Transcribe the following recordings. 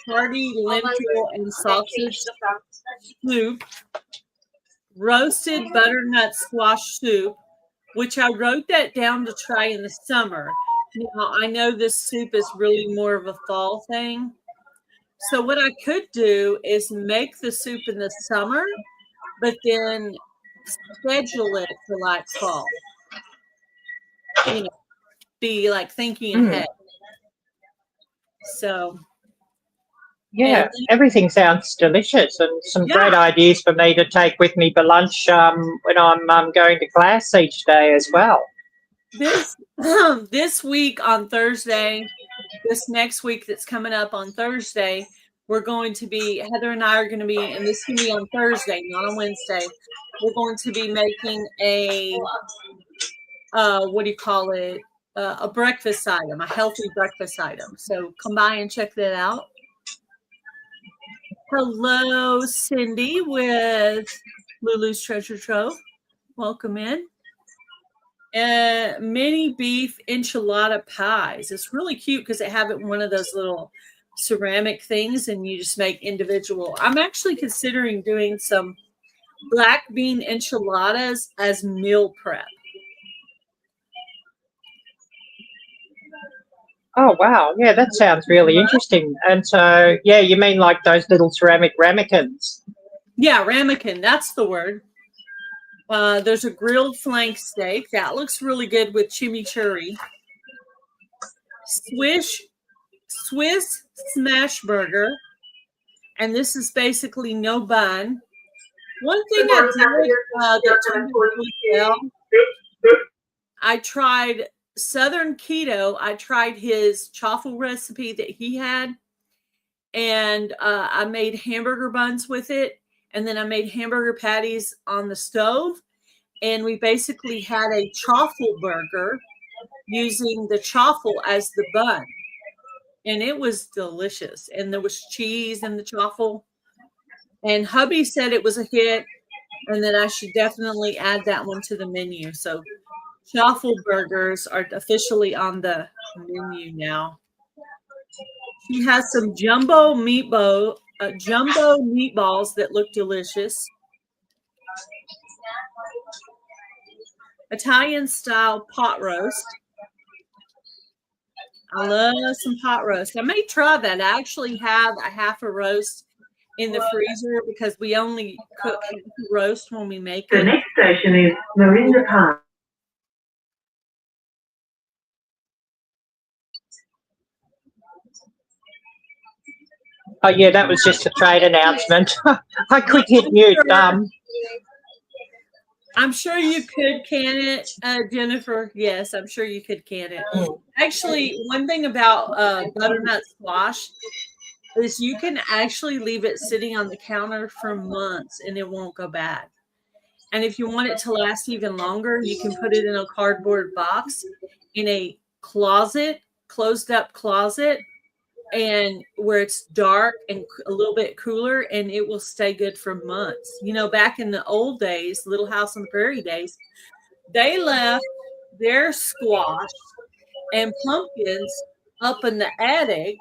hearty lentil and sausage soup, roasted butternut squash soup, which I wrote that down to try in the summer. Now, I know this soup is really more of a fall thing. So what I could do is make the soup in the summer, but then schedule it for like fall. You know, be like thinking ahead. So yeah, everything sounds delicious, and some great ideas for me to take with me for lunch when I'm going to class each day as well. This week on Thursday, this next week that's coming up on Thursday, we're going to be, Heather and I are going to be, and this is going to be on Thursday, not on Wednesday. We're going to be making a, what do you call it? A breakfast item, a healthy breakfast item. So come by and check that out. Hello, Cindy with Lulu's Treasure Trove. Welcome in. Mini beef enchilada pies. It's really cute because they have it in one of those little ceramic things, and you just make individual. I'm actually considering doing some black bean enchiladas as meal prep. Oh, wow. Yeah, that sounds really interesting. And so, yeah, you mean like those little ceramic ramekins? Yeah, ramekin. That's the word. There's a grilled flank steak. That looks really good with chimichurri. Swiss smash burger. And this is basically no bun. One thing I did that turned out really well, I tried Southern Keto. I tried his chaffle recipe that he had, and I made hamburger buns with it, and then I made hamburger patties on the stove, and we basically had a chaffle burger using the chaffle as the bun, and it was delicious, and there was cheese in the chaffle, and hubby said it was a hit, and then I should definitely add that one to the menu. So chaffle burgers are officially on the menu now. She has some jumbo meatballs that look delicious. Italian style pot roast. I love some pot roast. I may try that. I actually have a half a roast in the freezer because we only cook roast when we make it. The next station is Marinda Park. Oh, yeah, that was just a trade announcement. I could hit mute. I'm sure you could can it, Jennifer. Yes, I'm sure you could can it. Actually, one thing about butternut squash is you can actually leave it sitting on the counter for months and it won't go bad. And if you want it to last even longer, you can put it in a cardboard box in a closet, closed up closet, and where it's dark and a little bit cooler, and it will stay good for months. You know, back in the old days, Little House on the Prairie days, they left their squash and pumpkins up in the attic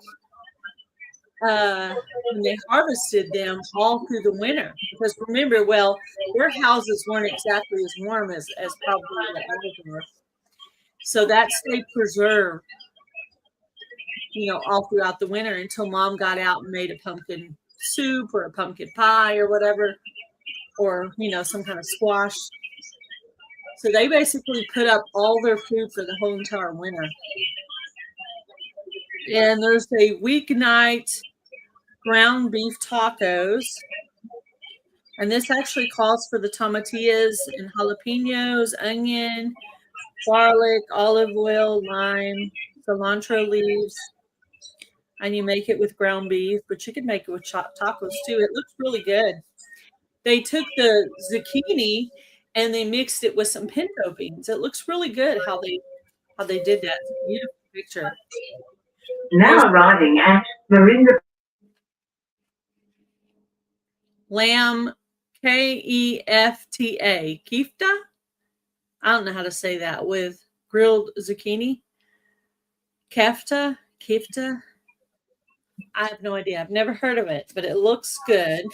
when they harvested them all through the winter. Because remember, well, their houses weren't exactly as warm as probably the ours were. So that stayed preserved, you know, all throughout the winter until Mom got out and made a pumpkin soup or a pumpkin pie or whatever, or, you know, some kind of squash. So they basically put up all their food for the whole entire winter. And there's a weeknight ground beef tacos. And this actually calls for the tomatillas and jalapenos, onion, garlic, olive oil, lime, cilantro leaves. And you make it with ground beef, but you can make it with chopped tacos too. It looks really good. They took the zucchini and they mixed it with some pinto beans. It looks really good how they did that. It's a beautiful picture. Now arriving at Marinda. Lamb, Kefta. Kefta? I don't know how to say that, with grilled zucchini. Kefta. I have no idea. I've never heard of it, but it looks good.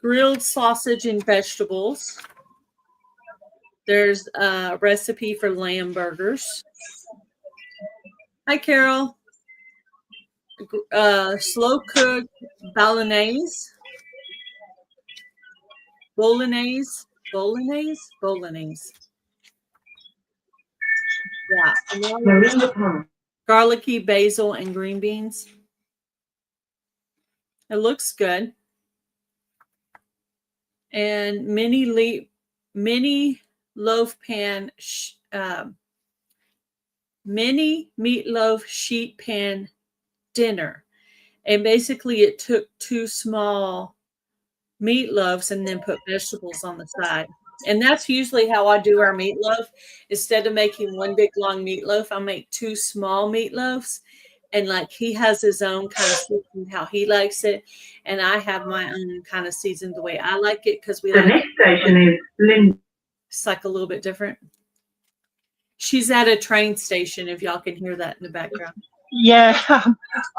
Grilled sausage and vegetables. There's a recipe for lamb burgers. Hi, Carol. Slow cooked bolognese. Bolognese. Yeah. Marina Pond. Garlicky basil and green beans. It looks good. And mini loaf pan, mini meatloaf sheet pan dinner. And basically it took 2 small meatloaves and then put vegetables on the side. And that's usually how I do our meatloaf. Instead of making one big long meatloaf, I make 2 small meatloaves. And like he has his own kind of season how he likes it, and I have my own kind of season the way I like it because we The like next station is Lynn. it's like a little bit different. She's at a train station. If y'all can hear that in the background. Yeah,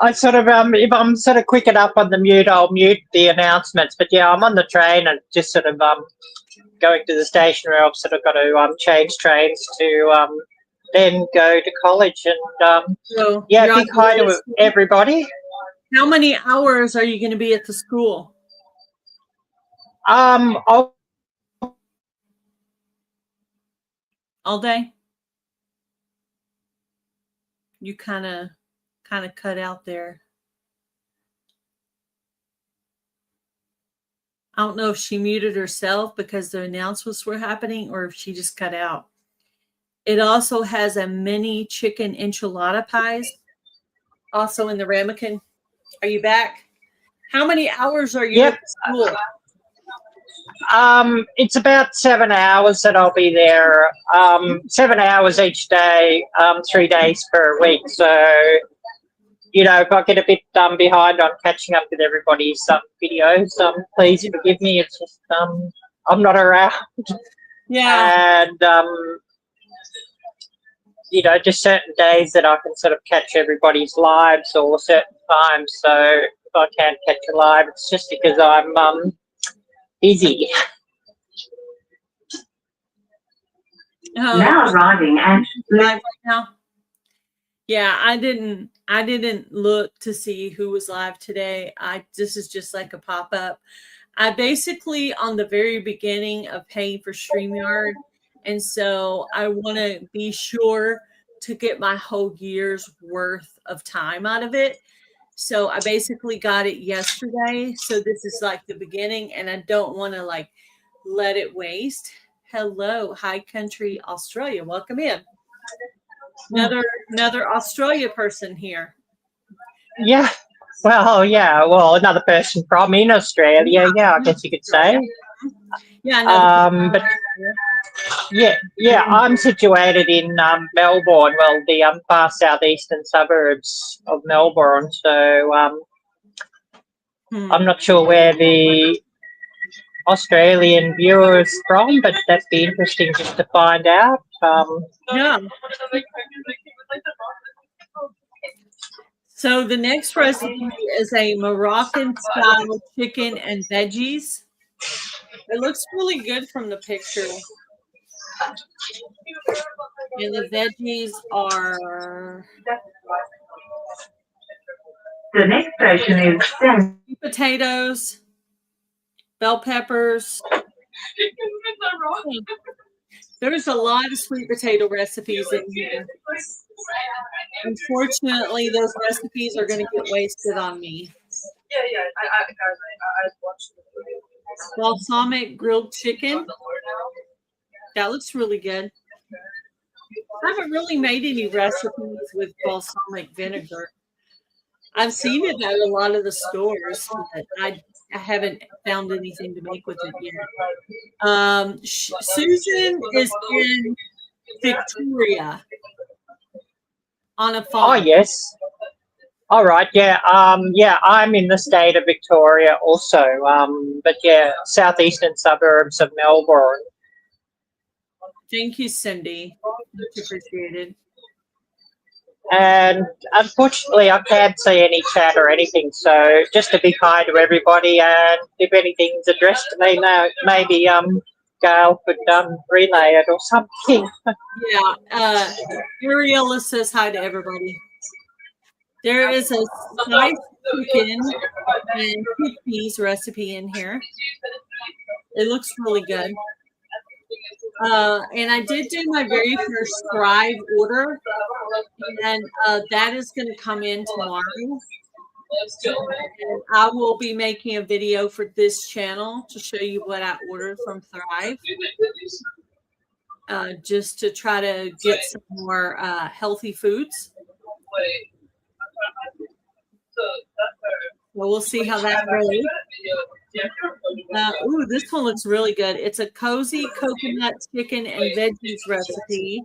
I sort of if I'm sort of quick enough on the mute, I'll mute the announcements. But yeah, I'm on the train and just sort of going to the station where I've sort of got to change trains to then go to college and So yeah, big hi to everybody. How many hours are you going to be at the school? I'll All day? You kind of cut out there. I don't know if she muted herself because the announcements were happening or if she just cut out. It also has a mini chicken enchilada pies also in the ramekin. Are you back? How many hours are you Yep. at school? It's about 7 hours that I'll be there. 7 hours each day, 3 days per week. So, you know, if I get a bit behind on catching up with everybody's videos, please forgive me. It's just I'm not around. Yeah. And you know, just certain days that I can sort of catch everybody's lives or certain times. So if I can't catch a live, it's just because I'm busy. Now arriving at live right now. Yeah, I didn't look to see who was live today. This is just like a pop-up. I basically on the very beginning of paying for StreamYard, and so I want to be sure to get my whole year's worth of time out of it. So I basically got it yesterday. So this is like the beginning, and I don't want to like let it waste. Hello, High Country Australia. Welcome in. Another Australia person here. Yeah. Well, yeah. Well, another person from in Australia. Yeah, I guess you could say. Yeah. But yeah. I'm situated in Melbourne. Well, the far southeastern suburbs of Melbourne. So I'm not sure where the Australian viewers from, but that'd be interesting just to find out. Yeah. So the next recipe is a Moroccan style chicken and veggies. It looks really good from the picture. And the veggies are the next station is potatoes, bell peppers. There's a lot of sweet potato recipes in here. Unfortunately, those recipes are going to get wasted on me. Balsamic grilled chicken. That looks really good. I haven't really made any recipes with balsamic vinegar. I've seen it at a lot of the stores, but I haven't found anything to make with it yet. Susan is in Victoria on a farm. Oh, yes. All right. Yeah. Yeah, I'm in the state of Victoria also. But yeah, southeastern suburbs of Melbourne. Thank you, Cindy. Much appreciated. And unfortunately, I can't see any chat or anything. So just to be kind to everybody, and if anything's addressed to me now, maybe Gail could relay it or something. Yeah. Ariella says hi to everybody. There is a sliced chicken and chickpeas recipe in here. It looks really good. And I did do my very first Thrive order, and that is going to come in tomorrow. And I will be making a video for this channel to show you what I ordered from Thrive, just to try to get some more healthy foods. Well, we'll see how that goes. Ooh, this one looks really good. It's a cozy coconut chicken and veggies recipe,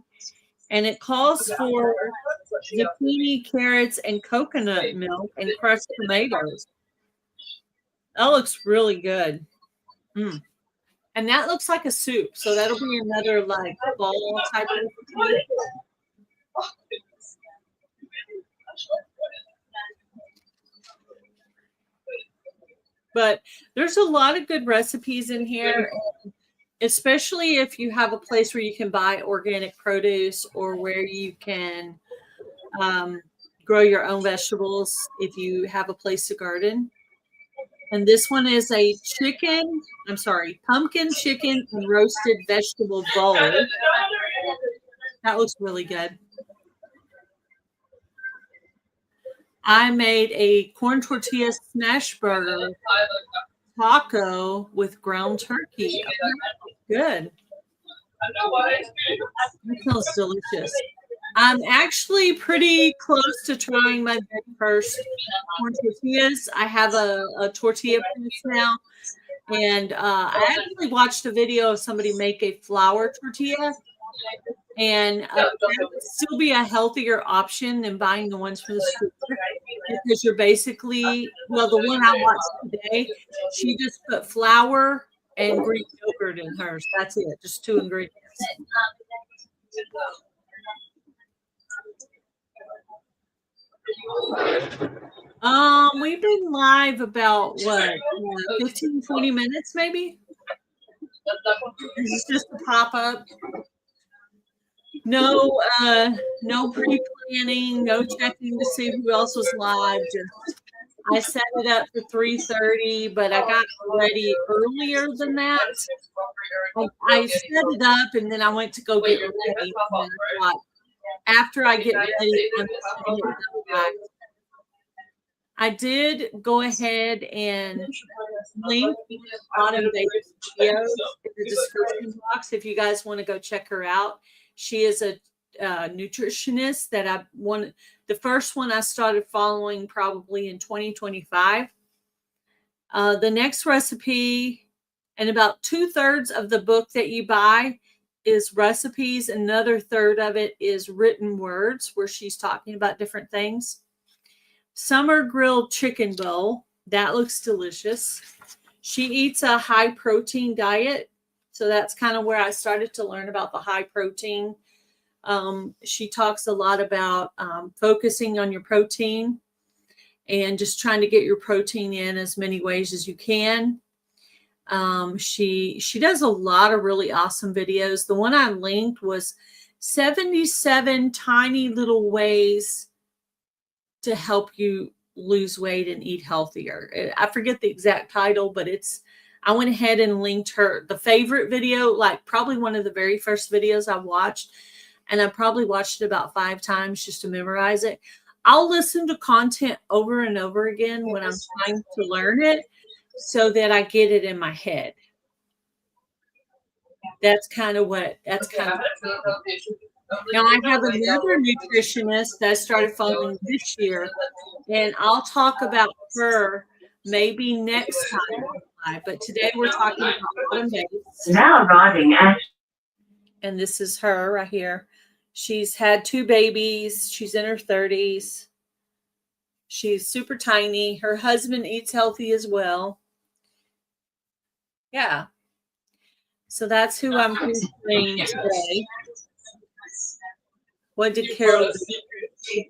and it calls for zucchini, carrots, and coconut milk and crushed tomatoes. That looks really good. And that looks like a soup, so that'll be another like ball type of recipe. But there's a lot of good recipes in here, especially if you have a place where you can buy organic produce or where you can grow your own vegetables if you have a place to garden. And this one is a pumpkin chicken and roasted vegetable bowl. That looks really good. I made a corn tortilla smash burger taco with ground turkey. Good. That smells delicious. I'm actually pretty close to trying my very first corn tortillas. I have a tortilla press now, and I actually watched a video of somebody make a flour tortilla, and that would still be a healthier option than buying the ones from the store, because you're basically, well, the one I watched today, she just put flour and Greek yogurt in hers. That's it, just 2 ingredients. We've been live about what, 15, 20 minutes maybe? This is just a pop-up. No pre-planning, no checking to see who else was live. Just I set it up for 3:30, but I got ready earlier than that. I set it up and then I went to go get ready. After I get ready, I did go ahead and link autumn-based videos in the description box if you guys want to go check her out. She is a nutritionist that the first one I started following probably in 2025. The next recipe, and about 2/3 of the book that you buy is recipes. Another third of it is written words where she's talking about different things. Summer grilled chicken bowl. That looks delicious. She eats a high protein diet. So that's kind of where I started to learn about the high protein. She talks a lot about focusing on your protein and just trying to get your protein in as many ways as you can. She does a lot of really awesome videos. The one I linked was 77 tiny little ways to help you lose weight and eat healthier. I forget the exact title, but I went ahead and linked the favorite video, like probably one of the very first videos I watched. And I probably watched it about 5 times just to memorize it. I'll listen to content over and over again when I'm trying to learn it so that I get it in my head. That's kind of Now I have another nutritionist that I started following this year, and I'll talk about her maybe next time. But today we're talking about autumn-based. Now arriving at. And this is her right here. She's had 2 babies. She's in her 30s. She's super tiny. Her husband eats healthy as well. Yeah. So that's who I'm featuring today. What did Carol do?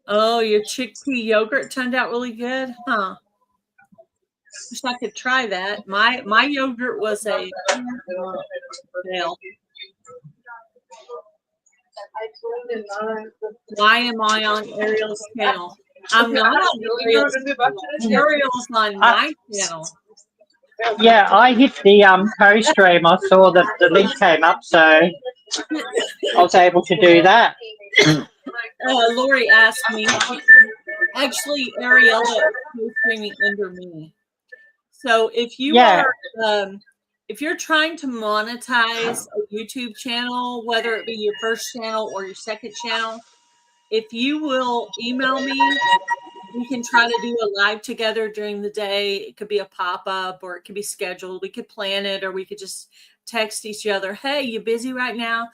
Oh, your chickpea yogurt turned out really good, huh? Wish I could try that. My yogurt was a fail. Why am I on Ariel's channel? I'm not on Ariel's channel. Ariel's on my channel. Yeah, I hit the co-stream. I saw that the link came up, so I was able to do that. Lori asked me. Actually, Ariella is streaming under me. So if you are, if you're trying to monetize a YouTube channel, whether it be your first channel or your second channel, if you will email me, we can try to do a live together during the day. It could be a pop-up or it could be scheduled. We could plan it, or we could just text each other, hey, you busy right now?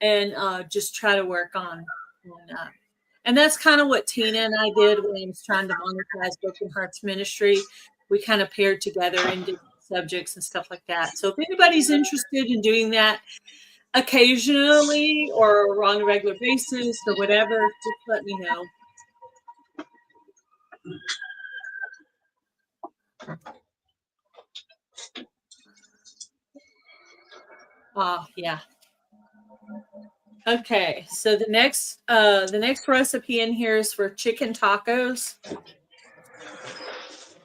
And just try to work on and that's kind of what Tina and I did when I was trying to monetize Broken Hearts Ministry. We kind of paired together in different subjects and stuff like that. So if anybody's interested in doing that occasionally or on a regular basis or whatever, just let me know. Oh, yeah. Okay, so the next recipe in here is for chicken tacos.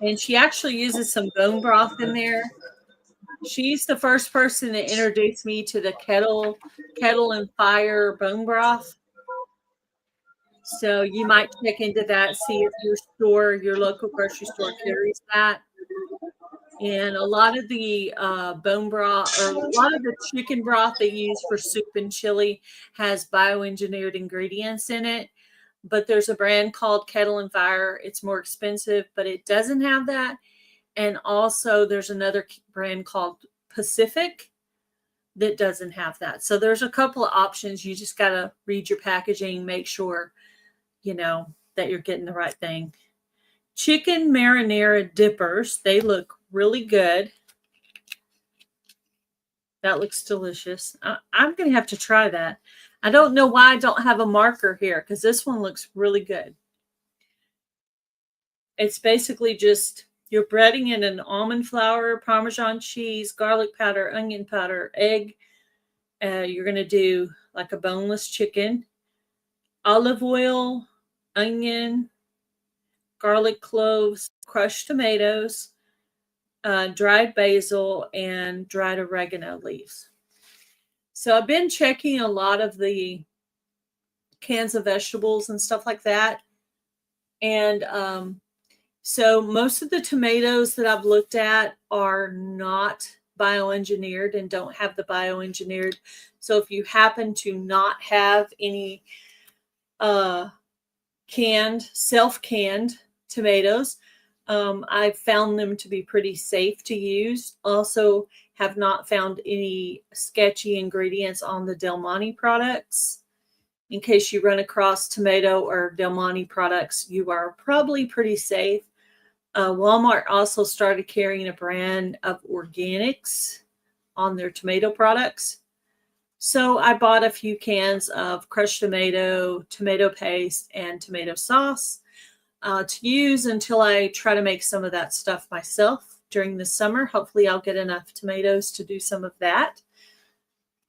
And she actually uses some bone broth in there. She's the first person to introduce me to the kettle and fire bone broth. So you might check into that, see if your local grocery store carries that. And a lot of the bone broth, or a lot of the chicken broth they use for soup and chili, has bioengineered ingredients in it. But there's a brand called Kettle and Fire. It's more expensive, but it doesn't have that. And also there's another brand called Pacific that doesn't have that. So there's a couple of options. You just got to read your packaging, make sure, that you're getting the right thing. Chicken marinara dippers. They look really good. That looks delicious. I'm going to have to try that. I don't know why I don't have a marker here, because this one looks really good. It's basically just you're breading in an almond flour, Parmesan cheese, garlic powder, onion powder, egg. You're going to do like a boneless chicken, olive oil, onion, garlic cloves, crushed tomatoes, dried basil, and dried oregano leaves. So I've been checking a lot of the cans of vegetables and stuff like that. And so most of the tomatoes that I've looked at are not bioengineered and don't have the bioengineered. So if you happen to not have any self-canned tomatoes, I've found them to be pretty safe to use. Also have not found any sketchy ingredients on the Del Monte products. In case you run across tomato or Del Monte products, you are probably pretty safe. Walmart also started carrying a brand of organics on their tomato products. So I bought a few cans of crushed tomato, tomato paste, and tomato sauce to use until I try to make some of that stuff myself during the summer. Hopefully I'll get enough tomatoes to do some of that.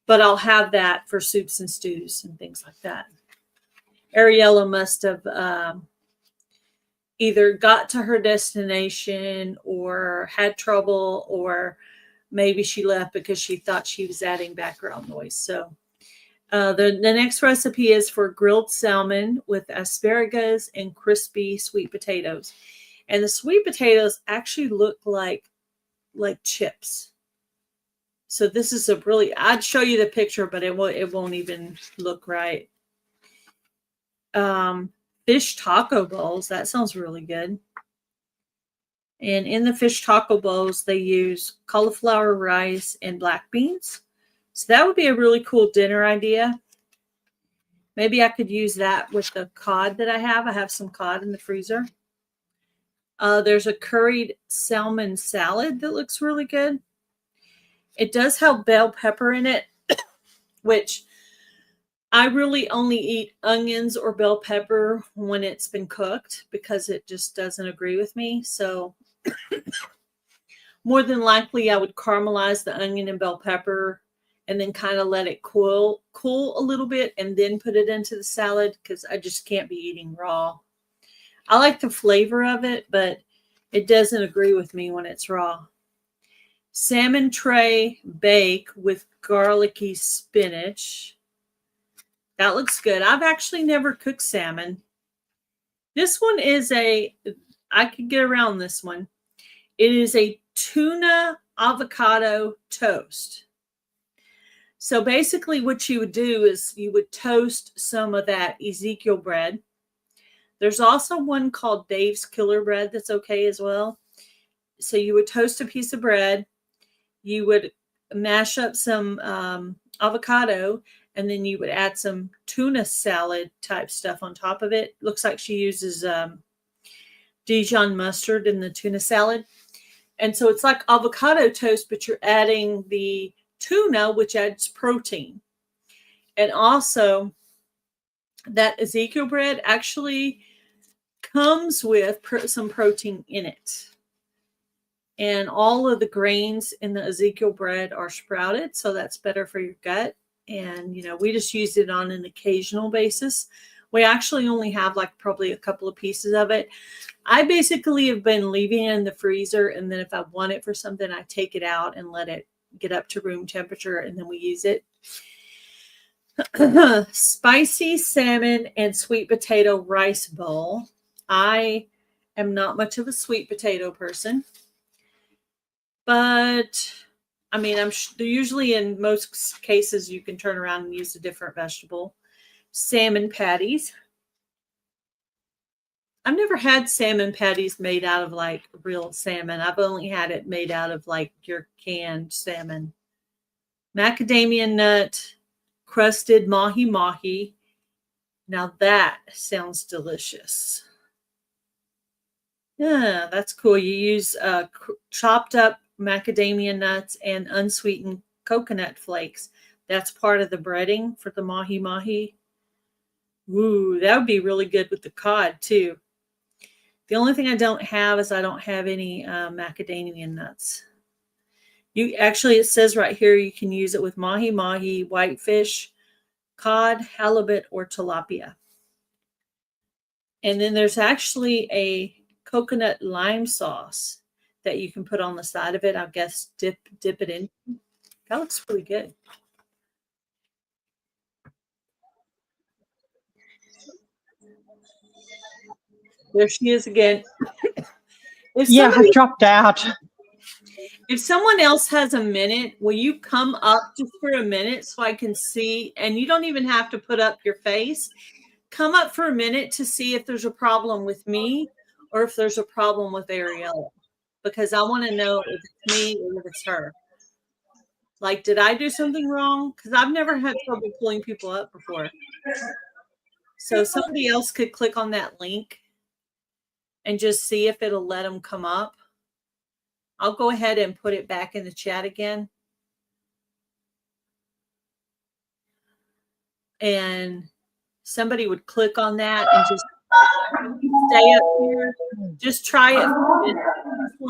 But I'll have that for soups and stews and things like that. Ariella must have either got to her destination or had trouble, or maybe she left because she thought she was adding background noise. So the next recipe is for grilled salmon with asparagus and crispy sweet potatoes. And the sweet potatoes actually look like chips. So this is I'd show you the picture, but it won't even look right. Fish taco bowls. That sounds really good. And in the fish taco bowls, they use cauliflower rice and black beans. So that would be a really cool dinner idea. Maybe I could use that with the cod that I have. I have some cod in the freezer. There's a curried salmon salad that looks really good. It does have bell pepper in it, which I really only eat onions or bell pepper when it's been cooked because it just doesn't agree with me. So more than likely I would caramelize the onion and bell pepper and then kind of let it cool a little bit and then put it into the salad because I just can't be eating raw. I like the flavor of it, but it doesn't agree with me when it's raw. Salmon tray bake with garlicky spinach. That looks good. I've actually never cooked salmon. This one is I could get around this one. It is a tuna avocado toast. So basically what you would do is you would toast some of that Ezekiel bread. There's also one called Dave's Killer Bread that's okay as well. So you would toast a piece of bread. You would mash up some avocado, and then you would add some tuna salad type stuff on top of it. Looks like she uses Dijon mustard in the tuna salad. And so it's like avocado toast, but you're adding the tuna, which adds protein. And also that Ezekiel bread actually comes with some protein in it. And all of the grains in the Ezekiel bread are sprouted, so that's better for your gut. And, we just use it on an occasional basis. We actually only have like probably a couple of pieces of it. I basically have been leaving it in the freezer, and then if I want it for something, I take it out and let it get up to room temperature, and then we use it. Spicy salmon and sweet potato rice bowl. I am not much of a sweet potato person. But, I mean, usually in most cases you can turn around and use a different vegetable. Salmon patties. I've never had salmon patties made out of like real salmon. I've only had it made out of like your canned salmon. Macadamia nut, crusted mahi-mahi. Now that sounds delicious. Yeah, that's cool. You use chopped up macadamia nuts and unsweetened coconut flakes. That's part of the breading for the mahi-mahi. Ooh, that would be really good with the cod too. The only thing I don't have is I don't have any macadamia nuts. It says right here you can use it with mahi-mahi, whitefish, cod, halibut, or tilapia. And then there's actually a coconut lime sauce that you can put on the side of it. I guess dip it in. That looks pretty good. There she is again. I've dropped out. If someone else has a minute, will you come up just for a minute so I can see? And you don't even have to put up your face. Come up for a minute to see if there's a problem with me or if there's a problem with Arielle, because I want to know if it's me or if it's her. Like, did I do something wrong? Because I've never had trouble pulling people up before. So somebody else could click on that link and just see if it'll let them come up. I'll go ahead and put it back in the chat again. And somebody would click on that and just stay up here. Just try it.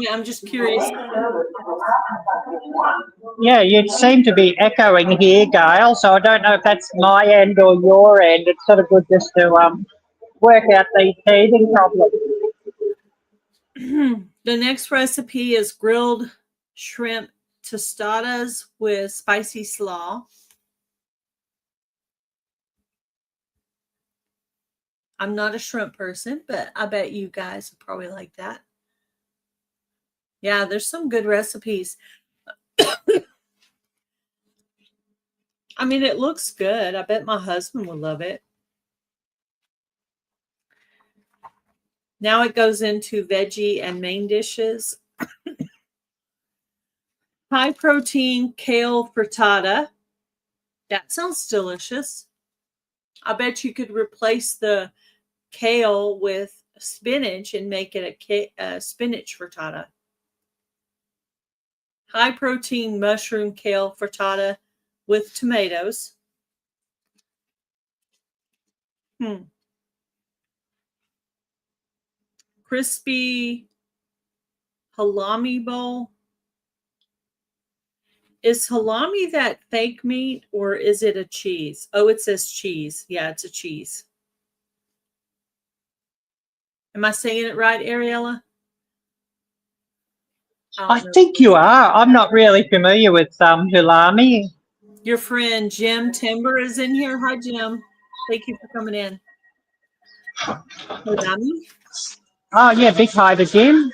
I'm just curious. Yeah, you seem to be echoing here, Gail, so I don't know if that's my end or your end. It's sort of good just to work out these teething problems. The next recipe is grilled shrimp tostadas with spicy slaw. I'm not a shrimp person, but I bet you guys would probably like that. Yeah, there's some good recipes. I mean, it looks good. I bet my husband would love it. Now it goes into veggie and main dishes. High protein kale frittata. That sounds delicious. I bet you could replace the kale with spinach and make it a spinach frittata. high protein mushroom kale frittata with tomatoes. Crispy halloumi bowl. Is halloumi that fake meat or is it a cheese? Oh, it says cheese. Yeah, it's a cheese. Am I saying it right, Ariella? I think you are. I'm not really familiar with halloumi. Your friend Jim Timber is in here. Hi, Jim. Thank you for coming in. Halloumi? Oh, yeah, big hi to Jim.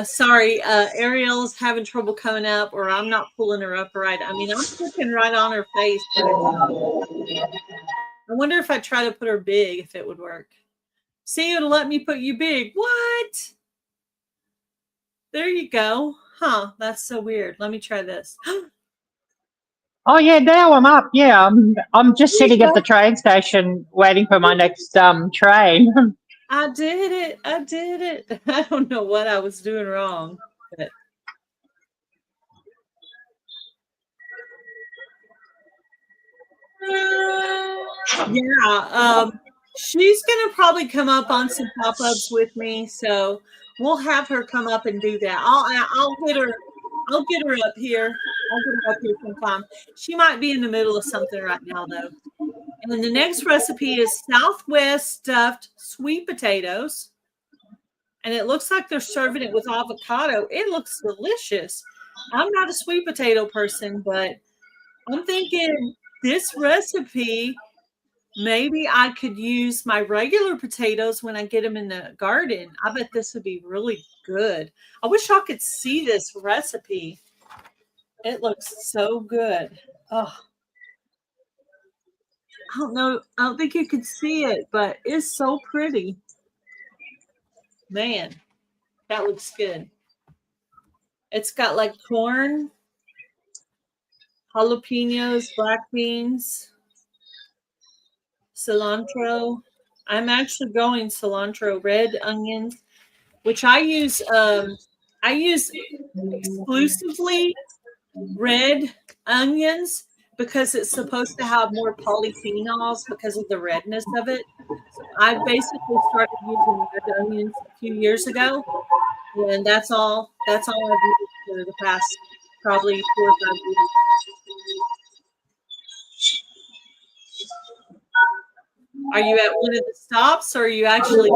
Sorry, Ariel's having trouble coming up, or I'm not pulling her up right. I mean, I'm clicking right on her face. I wonder if I try to put her big, if it would work. See, it'll let me put you big. What? There you go. Huh, that's so weird. Let me try this. Oh, yeah, now I'm up. Yeah, I'm just sitting at the train station waiting for my next train. I did it. I did it. I don't know what I was doing wrong. But... Yeah, she's gonna probably come up on some pop-ups with me, so we'll have her come up and do that. I'll get her. I'll get her up here. I'll get her up here sometime. She might be in the middle of something right now, though. And then the next recipe is Southwest stuffed sweet potatoes. And it looks like they're serving it with avocado. It looks delicious. I'm not a sweet potato person, but I'm thinking this recipe, maybe I could use my regular potatoes when I get them in the garden. I bet this would be really good. I wish y'all could see this recipe. It looks so good. Oh, I don't know. I don't think you could see it, but it's so pretty. Man, that looks good. It's got like corn, jalapenos, black beans, cilantro. I'm actually going cilantro, red onions, which I use exclusively red onions because it's supposed to have more polyphenols because of the redness of it. So I basically started using red onions a few years ago, and that's all I've used for the past probably 4 or 5 years. Are you at one of the stops, or are you actually?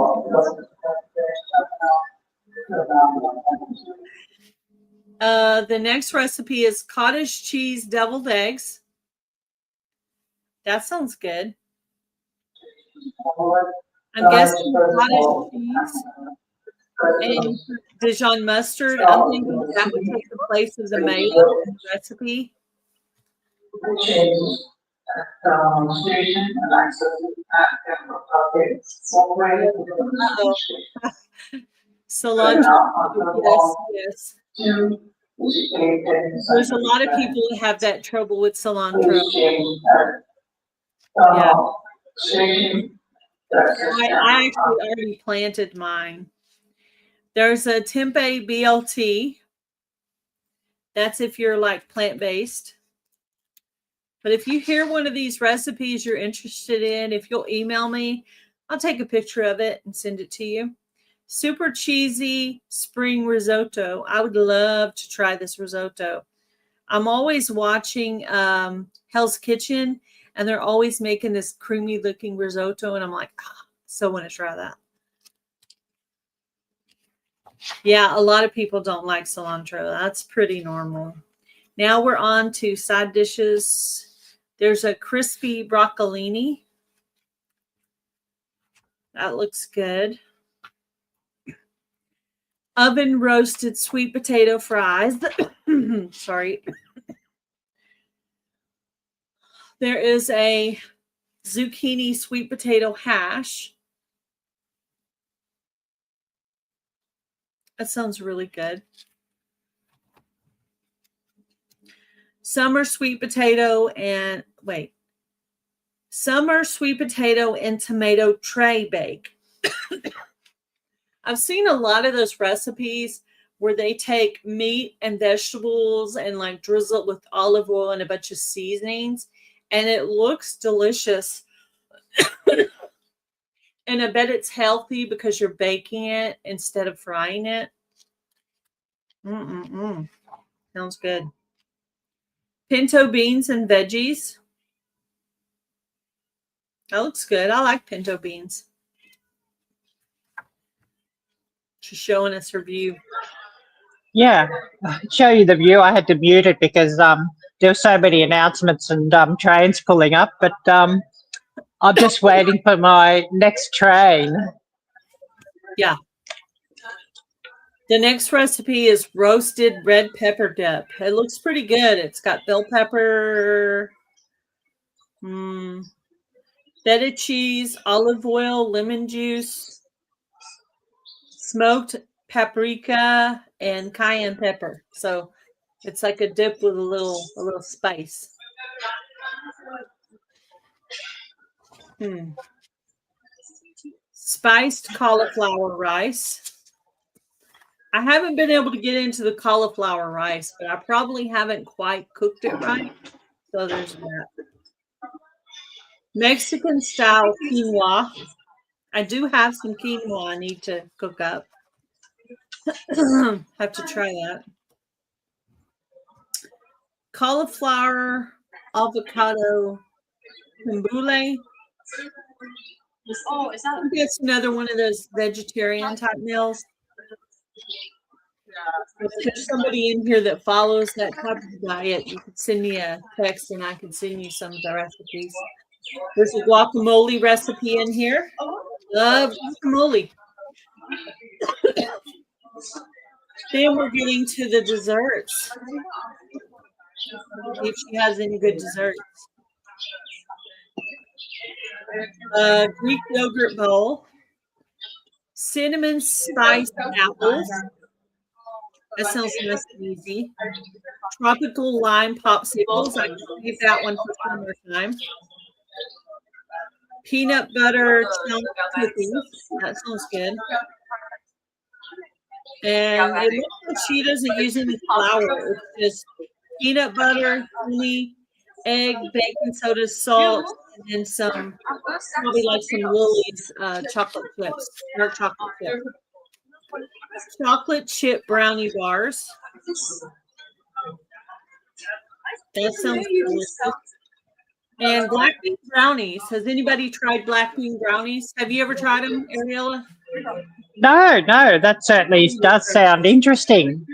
The next recipe is cottage cheese deviled eggs. That sounds good. I'm guessing cottage cheese and Dijon mustard. I'm thinking that would take the place of the mayo in the recipe. Uh-oh. Cilantro. Yes. There's a lot of people who have that trouble with cilantro. Yeah. I actually already planted mine. There's a tempeh BLT. That's if you're like plant-based. But if you hear one of these recipes you're interested in, if you'll email me, I'll take a picture of it and send it to you. Super cheesy spring risotto. I would love to try this risotto. I'm always watching Hell's Kitchen, and they're always making this creamy looking risotto, and I'm like, so want to try that. Yeah, a lot of people don't like cilantro. That's pretty normal. Now we're on to side dishes. There's a crispy broccolini. That looks good. Oven roasted sweet potato fries. Sorry. There is a zucchini sweet potato hash. That sounds really good. Summer sweet potato and tomato tray bake. I've seen a lot of those recipes where they take meat and vegetables and like drizzle it with olive oil and a bunch of seasonings, and it looks delicious. And I bet it's healthy because you're baking it instead of frying it. Sounds good. Pinto beans and veggies. That looks good. I like pinto beans. She's showing us her view. Yeah, show you the view. I had to mute it because there were so many announcements and trains pulling up. But I'm just waiting for my next train. Yeah. The next recipe is roasted red pepper dip. It looks pretty good. It's got bell pepper, feta cheese, olive oil, lemon juice, smoked paprika, and cayenne pepper. So it's like a dip with a little spice. Spiced cauliflower rice. I haven't been able to get into the cauliflower rice, but I probably haven't quite cooked it right. So there's that. Mexican style quinoa. I do have some quinoa I need to cook up. Have to try that. Cauliflower avocado crembouille. Oh, is that? I think that's another one of those vegetarian type meals. If there's somebody in here that follows that type of diet, you could send me a text and I could send you some of the recipes. There's a guacamole recipe in here. Love guacamole. Then we're getting to the desserts. See if she has any good desserts. Greek yogurt bowl. Cinnamon spiced apples. That sounds nice and easy. Tropical lime popsicles. I can save that one for summer time. Peanut butter chunk cookies. That sounds good. And it looks like she doesn't use any flour. It's just peanut butter, honey, egg, baking soda, salt, and then some, probably like some Lily's chocolate chips, dark chocolate chip. Chocolate chip brownie bars. That sounds delicious. And black bean brownies. Has anybody tried black bean brownies? Have you ever tried them, Ariella? No, that certainly does sound interesting.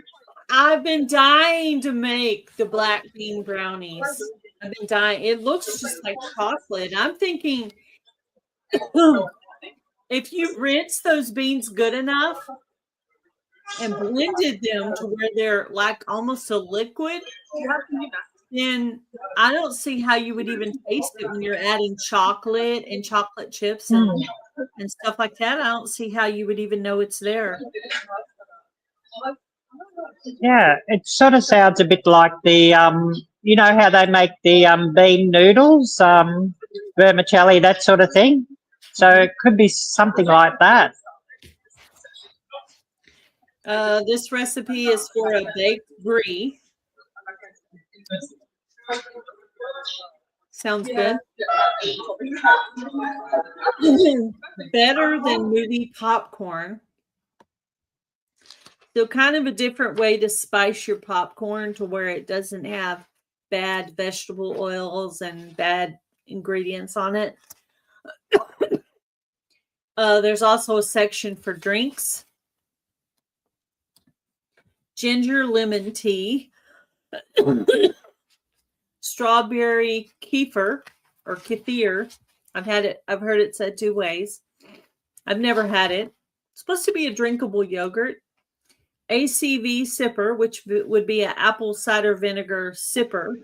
I've been dying to make the black bean brownies. I've been dying. It looks just like chocolate. I'm thinking if you rinse those beans good enough and blended them to where they're like almost a liquid, then I don't see how you would even taste it when you're adding chocolate and chocolate chips and stuff like that. I don't see how you would even know it's there. Yeah, it sort of sounds a bit like the you know how they make the bean noodles, vermicelli, that sort of thing. So it could be something like that. This recipe is for a baked brie. Sounds good. Better than movie popcorn. So kind of a different way to spice your popcorn to where it doesn't have bad vegetable oils and bad ingredients on it. There's also a section for drinks. Ginger lemon tea. Strawberry kefir or kefir. I've heard it said two ways. I've never had it. It's supposed to be a drinkable yogurt. ACV sipper, which would be an apple cider vinegar sipper.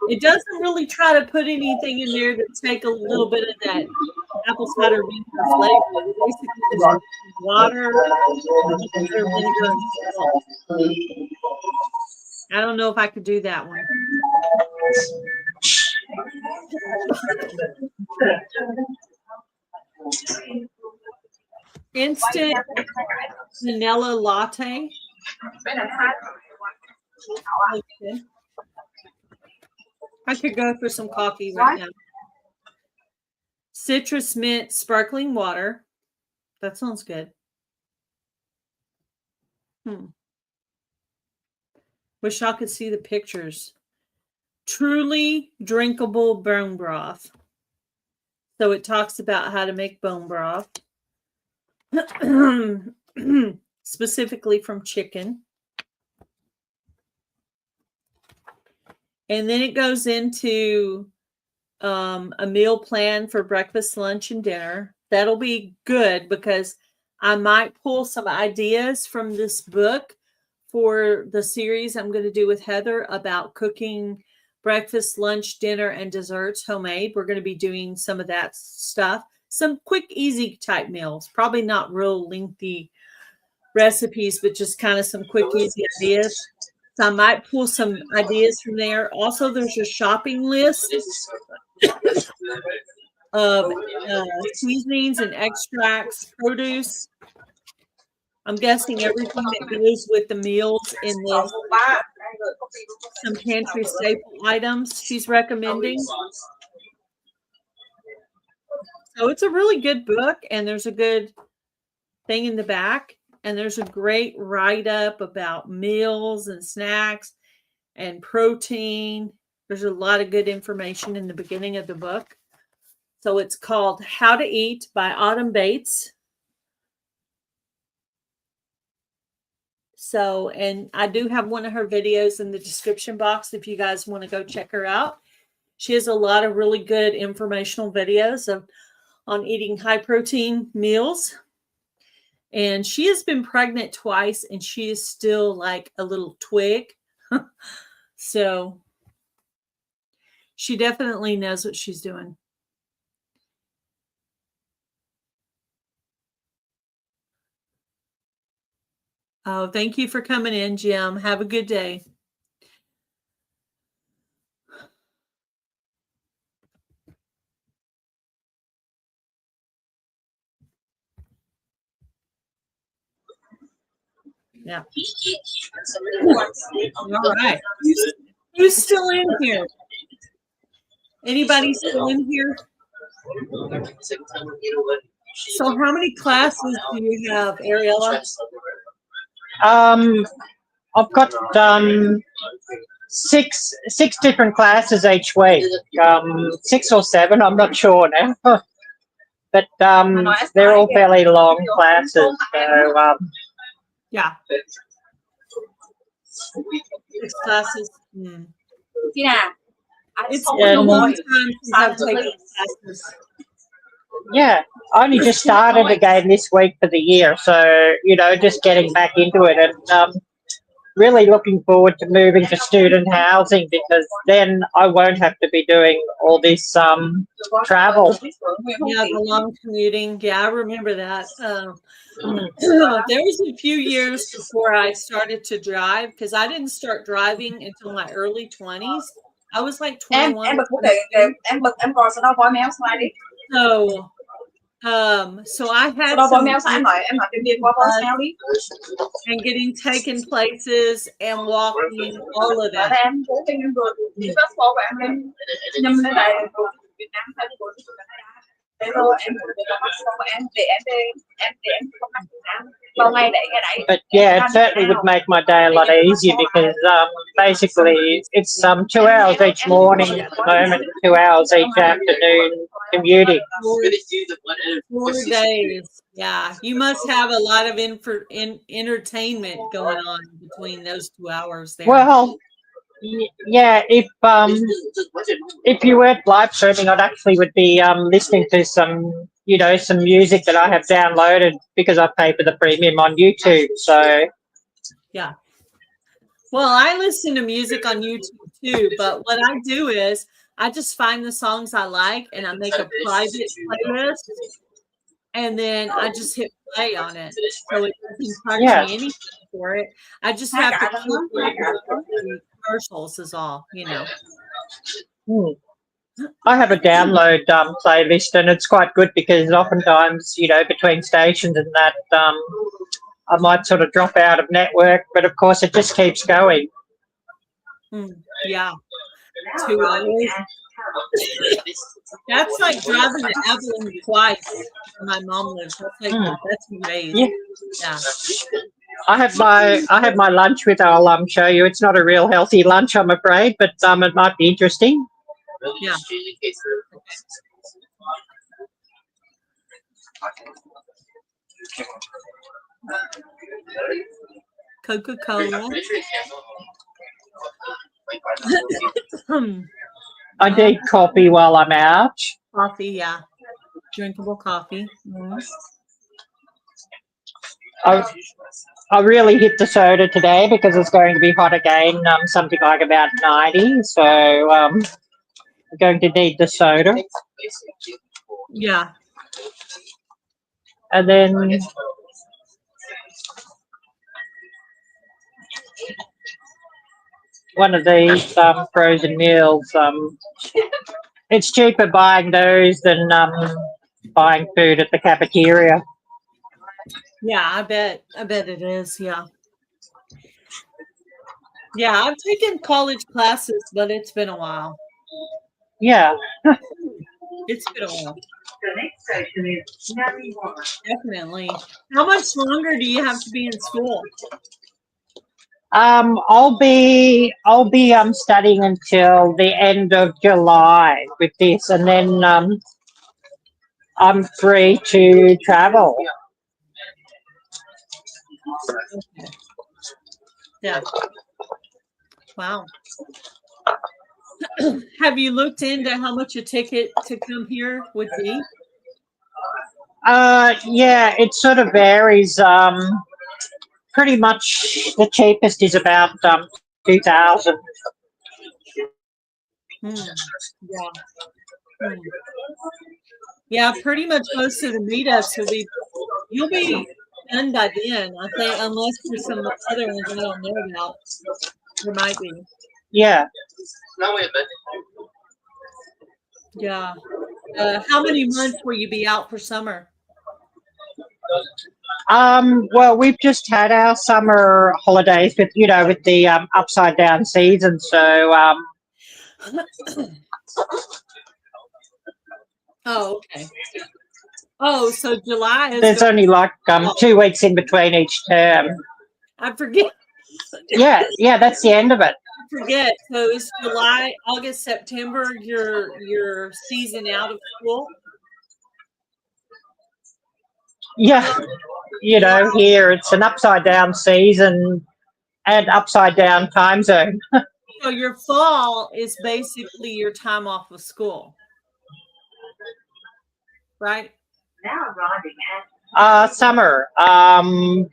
It doesn't really try to put anything in there to take a little bit of that apple cider vinegar flavor. It's basically just water, apple cider vinegar, and salt. I don't know if I could do that one. Instant vanilla latte. Okay. I could go for some coffee right now. Citrus mint sparkling water. That sounds good. Wish I could see the pictures. Truly drinkable bone broth. So it talks about how to make bone broth. Specifically from chicken. And then it goes into a meal plan for breakfast, lunch, and dinner. That'll be good because I might pull some ideas from this book for the series I'm going to do with Heather about cooking breakfast, lunch, dinner, and desserts homemade. We're going to be doing some of that stuff. Some quick, easy type meals. Probably not real lengthy recipes, but just kind of some quick, easy ideas. So I might pull some ideas from there. Also, there's a shopping list of seasonings and extracts, produce. I'm guessing everything that goes with the meals in this. Some pantry staple items she's recommending. So it's a really good book, and there's a good thing in the back, and there's a great write-up about meals and snacks and protein. There's a lot of good information in the beginning of the book. So it's called How to Eat by Autumn Bates. So, and I do have one of her videos in the description box if you guys want to go check her out. She has a lot of really good informational videos on eating high protein meals. And she has been pregnant twice, and she is still like a little twig. So she definitely knows what she's doing. Oh, thank you for coming in, Jim. Have a good day. Yeah. All right. Who's still in here? Anybody still in here? So how many classes do you have, Ariella? I've got six different classes each week. 6 or 7, I'm not sure now. But they're all fairly long classes. So yeah. 6 classes. Yeah. It's been a long time since I've taken classes. Yeah, I only just started again this week for the year, so just getting back into it, and really looking forward to moving to student housing because then I won't have to be doing all this travel. Yeah, the long commuting. Yeah, I remember that. There was a few years before I started to drive because I didn't start driving until my early 20s. I was like 21. So I had some and getting taken places and walking, all of that. But yeah, it certainly would make my day a lot easier because basically it's 2 hours each morning at the moment, 2 hours each afternoon commuting. 4 days. Yeah, you must have a lot of entertainment going on between those 2 hours there. Well, yeah, if you weren't live streaming, I'd actually would be listening to some music that I have downloaded because I pay for the premium on YouTube. So yeah. Well, I listen to music on YouTube too, but what I do is I just find the songs I like and I make a private playlist, and then I just hit play on it. So it doesn't charge me anything for it. I just have to keep commercials is all, I have a download playlist, and it's quite good because oftentimes, between stations and that, I might sort of drop out of network, but of course it just keeps going. Yeah, 2 hours. That's like driving to Abilene twice. Where my mom lives. That's amazing. Yeah. I have my lunch with. I'll show you. It's not a real healthy lunch, I'm afraid, but it might be interesting. Yeah. Coca-Cola. I need coffee while I'm out. Coffee, yeah. Drinkable coffee. I really hit the soda today because it's going to be hot again, something like about 90. So I'm going to need the soda. Yeah. And then one of these frozen meals. It's cheaper buying those than buying food at the cafeteria. Yeah, I bet it is. Yeah. Yeah, I've taken college classes, but it's been a while. Yeah. It's been a while. The next station is Nariwana. Definitely. How much longer do you have to be in school? I'll be studying until the end of July with this, and then I'm free to travel. Okay. Yeah. Wow. Have you looked into how much a ticket to come here would be? Yeah, it sort of varies. Pretty much the cheapest is about 2,000. Yeah. Yeah, pretty much most of the meetups you'll be done by then, I think, unless there's some other ones I don't know about. There might be. Yeah. Yeah. How many months will you be out for summer? Well, we've just had our summer holidays with the upside down season. So Oh, okay. Oh, so July is there's only like 2 weeks in between each term. I forget. Yeah, that's the end of it. I forget. So it's July, August, September, your season out of school? Yeah. Here it's an upside down season and upside down time zone. So your fall is basically your time off of school, right? Now arriving at Summer,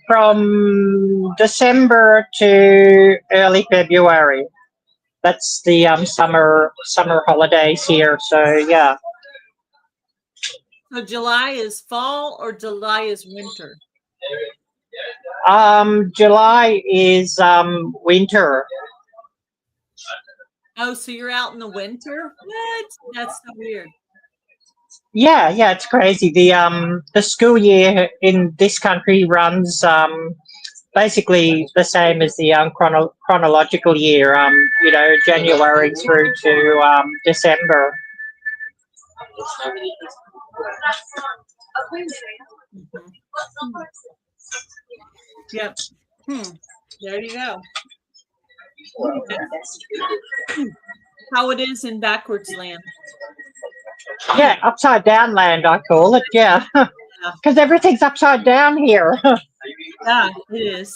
from December to early February. That's the summer holidays here. So yeah. So July is fall or July is winter? July is winter. Oh, so you're out in the winter? What? That's so weird. Yeah, it's crazy. The school year in this country runs basically the same as the chronological year. January through to December. Yep. There you go. How it is in backwards land. Yeah, upside down land, I call it. Yeah, because everything's upside down here. Yeah, it is.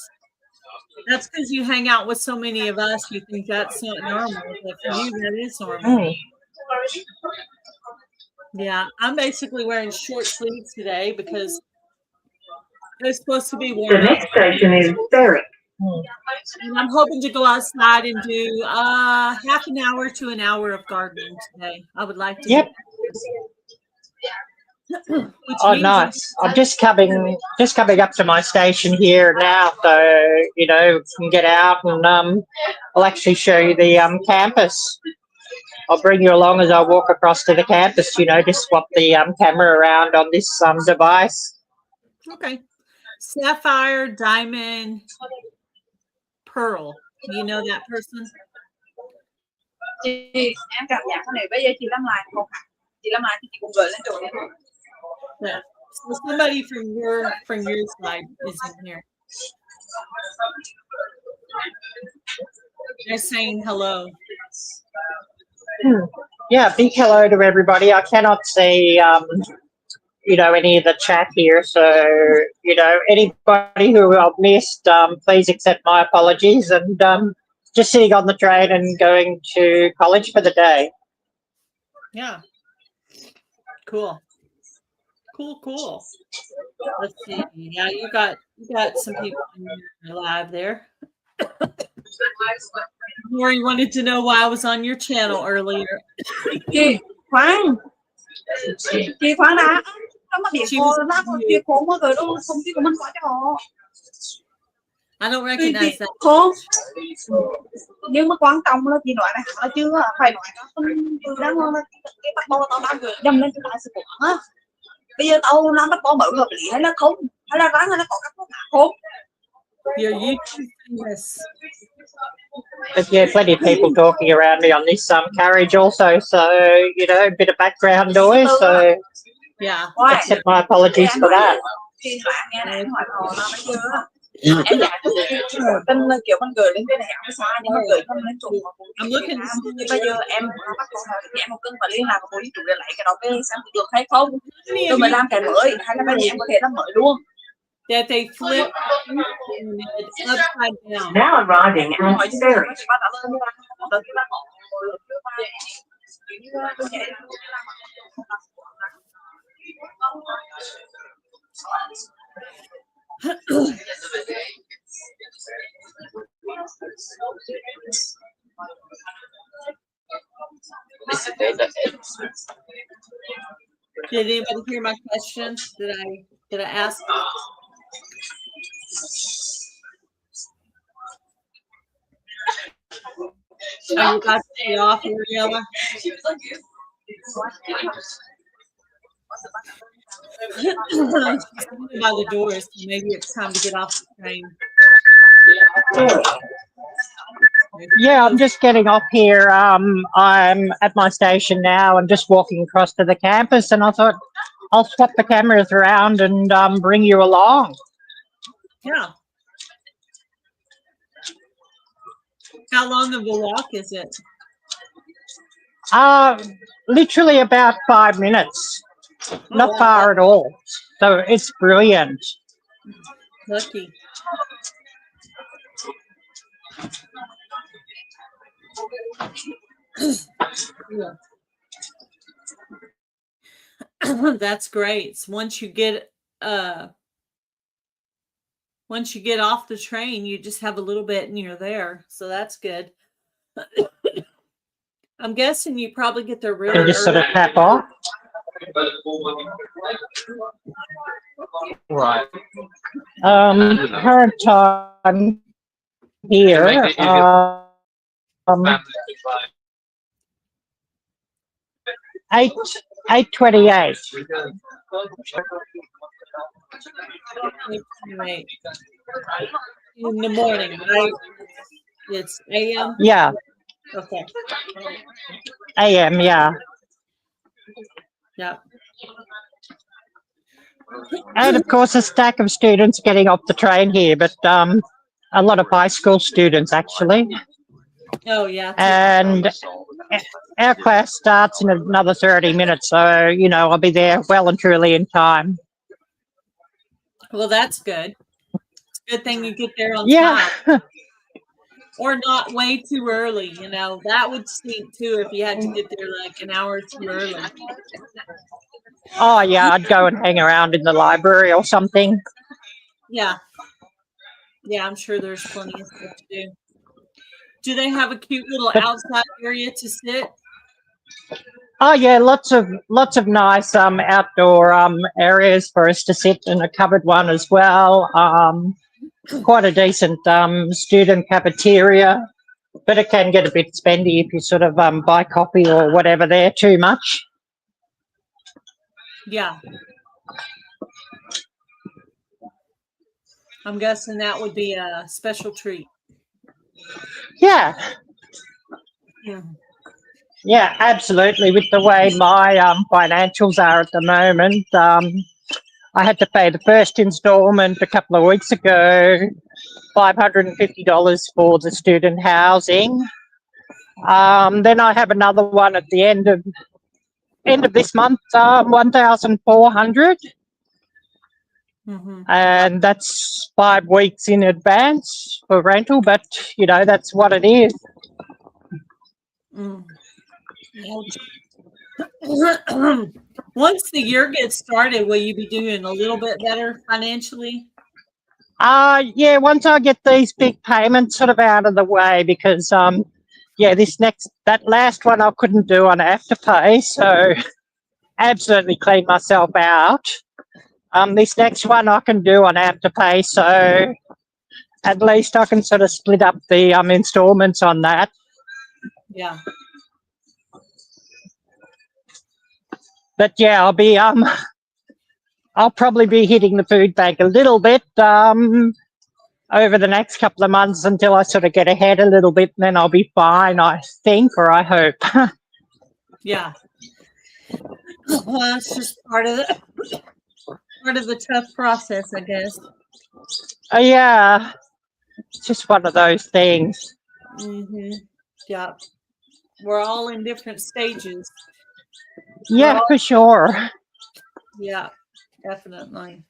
That's because you hang out with so many of us. You think that's not normal, but for you, that is normal. Yeah, I'm basically wearing short sleeves today because it's supposed to be warm. the next station is Berwick. And I'm hoping to go outside and do half an hour to an hour of gardening today. I would like to. Yep. Oh, nice! I'm just coming up to my station here now, so can get out and I'll actually show you the campus. I'll bring you along as I walk across to the campus. You know, just swap the camera around on this device. Okay. Sapphire, diamond, pearl. Do you know that person? Chị em cảm giác này bây giờ chị làm lại không hả? Chị làm lại thì chị cũng gửi lên chỗ này. Yeah. So somebody from your side is in here. They're saying hello. Yeah, big hello to everybody. I cannot see, you know, any of the chat here. So, you know, anybody who I've missed, please accept my apologies. And just sitting on the train and going to college for the day. Yeah. Cool. Cool. Let's see. Yeah, you got some people live there. Lori wanted to know why I was on your channel earlier. Chị khoan đã. Nó mà điện cô nó chị cô mới gửi đâu không chứ của mình quá cho họ. I don't recognize that. Không. Nhưng mà quan trọng là chị nói này nó chưa phải nói nó từ đáng hơn là cái bắt bò tao đang gửi đâm lên cho lại sự của á. Bây giờ tao nó bắt bò bự hợp lý hay là không? Hay là rắn hay là có các thuốc không? You're YouTube famous. But yeah, plenty of people talking around me on this carriage also. So, you know, a bit of background noise. So, Yeah. accept my apologies for that. Em dạ tin là kiểu con gửi lên bên này không xa nhưng mà gửi con lên chủ I'm looking thì bây giờ em bắt con hỏi em một cân và liên lạc với chủ để lấy cái đó về xem được hay không tôi mới làm cái mới hay là bây giờ em có thể làm mới luôn. that they flip upside down. Now arriving at Ferry. Did anybody hear my question? Did I ask? Are you about to be off, Ariella? By the doors, so maybe it's time to get off the train. Yeah, I'm just getting off here. I'm at my station now. I'm just walking across to the campus, and I thought I'll swap the cameras around and bring you along. Yeah. How long of a walk is it? Literally about 5 minutes. Not far at all. So it's brilliant. Lucky. Yeah. That's great. So once you get off the train, you just have a little bit and you're there. So that's good. I'm guessing you probably get there really And just sort of early. tap off. Right. Current time here. 8:28. Right. In the morning, right? It's AM? Yeah, Okay. AM, yeah. Yeah. And of course, a stack of students getting off the train here, but a lot of high school students actually. Oh, yeah. And our class starts in another 30 minutes, so, you know, I'll be there well and truly in time. Well, that's good. It's a good thing you get there on Yeah. time. Or not way too early, you know. That would stink too if you had to get there like an hour too early. Oh, yeah, I'd go and hang around in the library or something. Yeah. Yeah, I'm sure there's plenty of stuff to do. Do they have a cute little outside area to sit? Oh, yeah, lots of nice outdoor areas for us to sit, and a covered one as well. Quite a decent student cafeteria. but it can get a bit spendy if you sort of buy coffee or whatever there too much. Yeah. I'm guessing that would be a special treat. Yeah. Mhm. Yeah, absolutely. With the way my financials are at the moment, I had to pay the first instalment a couple of weeks ago, $550 for the student housing. Then I have another one at the end of this month, 1,400, Mhm. and that's 5 weeks in advance for rental. But you know, that's what it is. Mm. Once the year gets started, will you be doing a little bit better financially? Yeah, once I get these big payments sort of out of the way, because yeah, that last one I couldn't do on Afterpay, so absolutely cleaned myself out. This next one I can do on Afterpay, so at least I can sort of split up the installments on that. Yeah. But yeah, I'll probably be hitting the food bank a little bit over the next couple of months until I sort of get ahead a little bit, and then I'll be fine, I think, or I hope. Yeah. Well, it's just part of the tough process, I guess. Yeah, it's just one of those things. Yeah. We're all in different stages. Yeah, for sure. Yeah, definitely.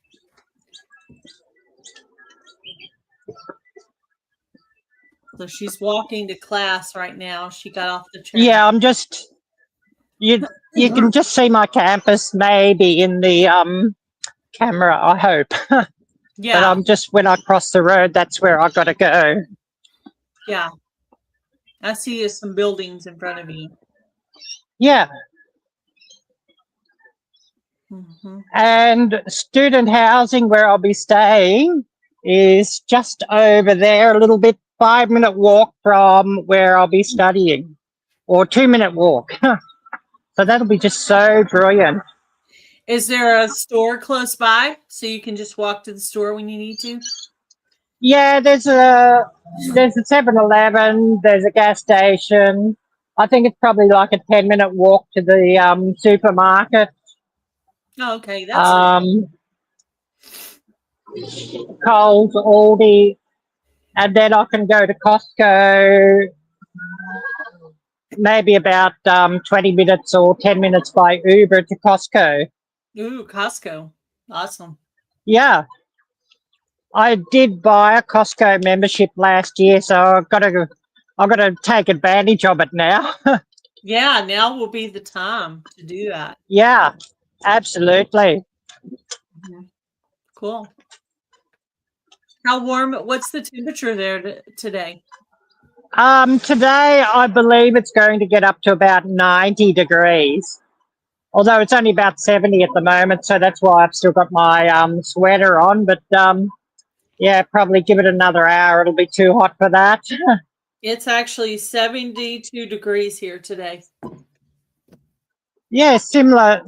So she's walking to class right now. She got off the train. Yeah, I'm just you can just see my campus maybe in the camera, I hope. But Yeah. I'm just, when I cross the road, that's where I gotta go. Yeah. I see some buildings in front of you. Yeah. Mm-hmm. And student housing where I'll be staying is just over there a little bit, 5-minute walk from where I'll be studying, or 2-minute walk. So that'll be just so brilliant. Is there a store close by so you can just walk to the store when you need to? Yeah, there's a 7-Eleven, there's a gas station. I think it's probably like a 10-minute walk to the supermarket. Oh, okay. That's Coles, Aldi, and then I can go to Costco, maybe about 20 minutes or 10 minutes by Uber to Costco. Ooh, Costco. Awesome. Yeah. I did buy a Costco membership last year, so I've got to take advantage of it now. Yeah, now will be the time to do that. Yeah, absolutely. Mm-hmm. Cool. How warm? What's the temperature there today? Today I believe it's going to get up to about 90 degrees. Although it's only about 70 at the moment, so that's why I've still got my sweater on. But yeah, probably give it another hour. It'll be too hot for that. It's actually 72 degrees here today. Yeah, similar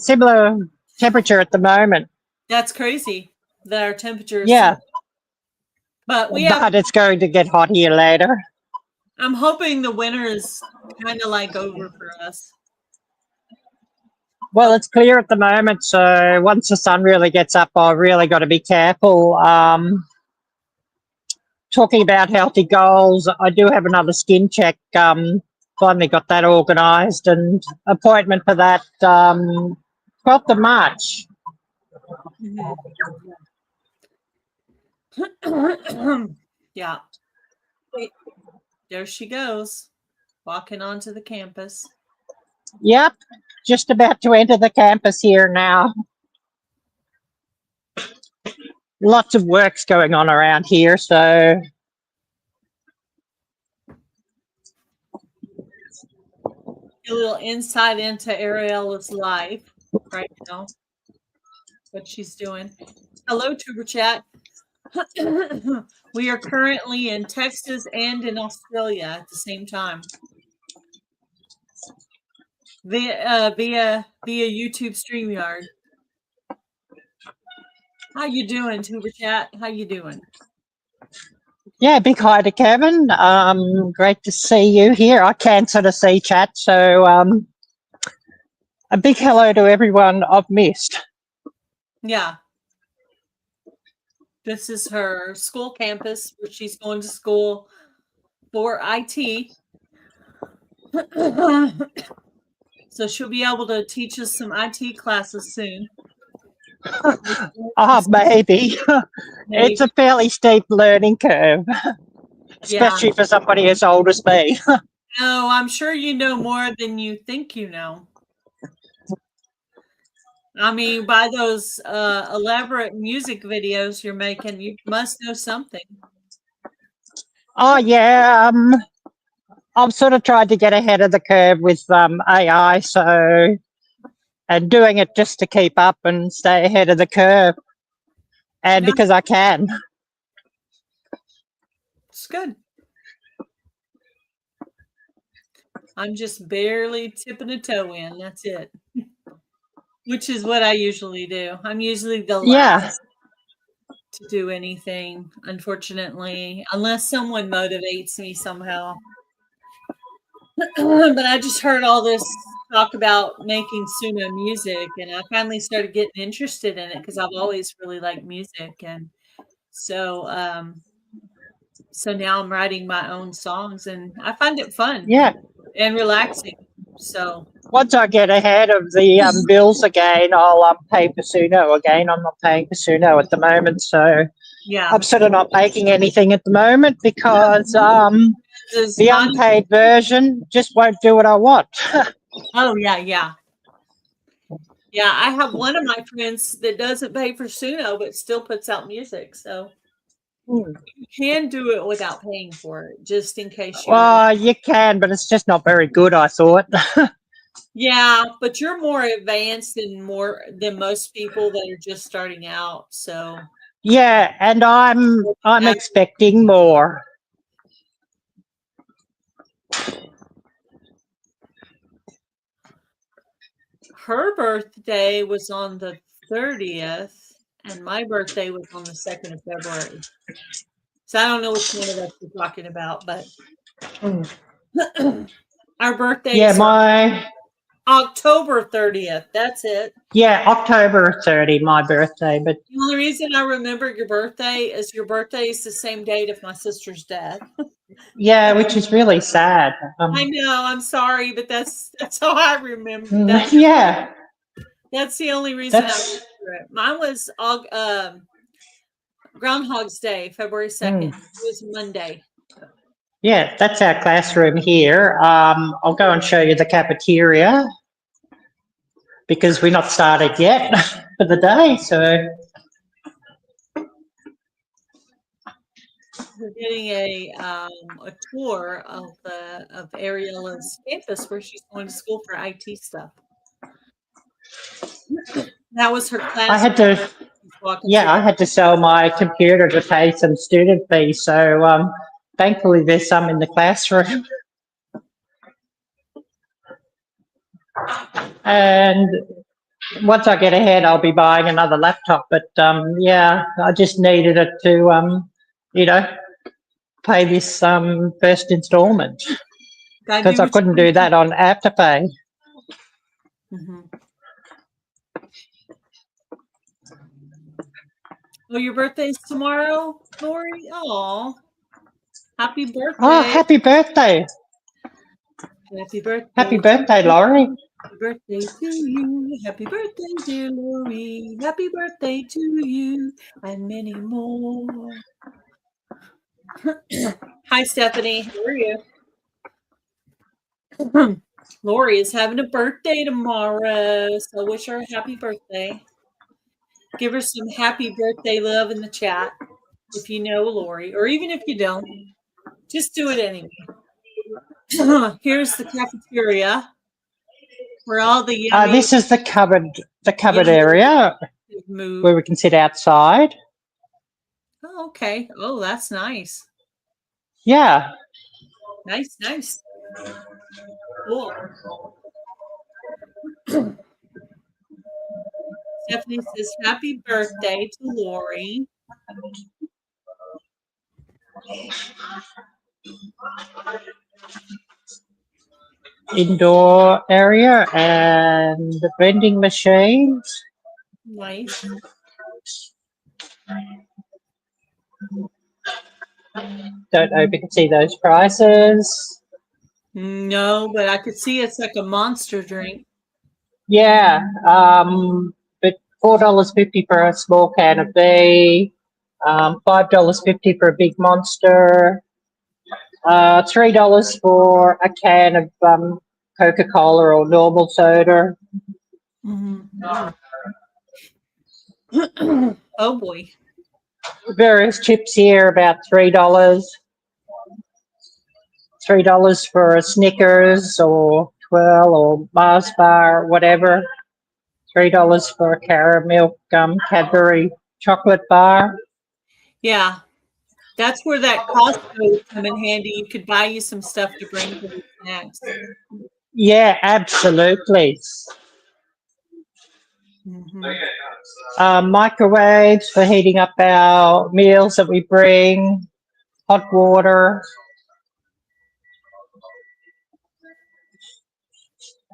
temperature at the moment. That's crazy that our temperature is Yeah. But it's going to get hot here later. I'm hoping the winter is kind of like over for us. Well, it's clear at the moment, so once the sun really gets up, I've really got to be careful. Talking about healthy goals, I do have another skin check. Finally got that organised, and appointment for that 12th of March. Mm-hmm. Yeah. There she goes, walking onto the campus. Yep, just about to enter the campus here now. Lots of work's going on around here, so A little insight into Arielle's life right now, what she's doing. Hello, Tuber Chat. We are currently in Texas and in Australia at the same time via YouTube StreamYard. How you doing, Tuber Chat? How you doing? Yeah, big hi to Kevin. Great to see you here. I can sort of see chat, so a big hello to everyone I've missed. Yeah. This is her school campus where she's going to school for IT. So she'll be able to teach us some IT classes soon. Maybe. It's a fairly steep learning curve, especially for somebody as old as me. No, I'm sure you know more than you think you know. I mean, by those elaborate music videos you're making, you must know something. Oh, yeah. I've sort of tried to get ahead of the curve with AI, and doing it just to keep up and stay ahead of the curve. And because I can. It's good. I'm just barely tipping a toe in. That's it. Which is what I usually do. I'm usually the last to do anything, unfortunately, unless someone motivates me somehow. But I just heard all this talk about making Suno music, and I finally started getting interested in it because I've always really liked music, and so now I'm writing my own songs, and I find it fun, and relaxing. So once I get ahead of the bills again, I'll pay for Suno again. I'm not paying for Suno at the moment, so I'm sort of not making anything at the moment because the unpaid version just won't do what I want. Oh, yeah. Yeah, I have one of my friends that doesn't pay for Suno but still puts out music, so you can do it without paying for it, just in case you. Well, you can, but it's just not very good, I thought. Yeah, but you're more advanced than most people that are just starting out. So yeah, and I'm expecting more. Her birthday was on the 30th, and my birthday was on the 2nd of February. So I don't know which one of us we're talking about, but our birthdays my October 30th. That's it. Yeah, October 30, my birthday. But the only reason I remember your birthday is your birthday is the same date of my sister's death. Yeah, which is really sad. I know. I'm sorry, but that's how I remember. Yeah. That's the only reason I remember it. Mine was Groundhog's Day, February 2nd. It was Monday. Yeah, that's our classroom here. I'll go and show you the cafeteria because we're not started yet for the day. So we're getting a tour of Ariella's campus where she's going to school for IT stuff. That was her class. I had to sell my computer to pay some student fees. So thankfully there's some in the classroom. And once I get ahead, I'll be buying another laptop. But yeah, I just needed it to, pay this first installment because I couldn't do that on Afterpay. Oh, your birthday's tomorrow, Lori? Oh, happy birthday! Oh, happy birthday! Happy birthday! Happy birthday, Lori! Happy birthday to you! Happy birthday, dear Lori! Happy birthday to you, and many more. Hi, Stephanie. How are you? Lori is having a birthday tomorrow, so wish her a happy birthday. Give her some happy birthday love in the chat if you know Lori, or even if you don't, just do it anyway. Here's the cafeteria where all the yummy, this is the cupboard area where we can sit outside. Oh, okay. Oh, that's nice. Yeah. Nice, nice. Cool. Stephanie says, happy birthday to Lori. Indoor area and the vending machines. Nice. Don't know if you can see those prices. No, but I could see it's like a monster drink. Yeah, but $4.50 for a small can of B, $5.50 for a big monster, $3 for a can of Coca-Cola or normal soda. Mm-hmm. Oh boy. Various chips here about $3. $3 for a Snickers or Twirl or Mars bar, whatever. $3 for a caramel Cadbury chocolate bar. Yeah. That's where that Costco would come in handy. You could buy you some stuff to bring for the snacks. Yeah, absolutely. Mm-hmm. Microwaves for heating up our meals that we bring, hot water,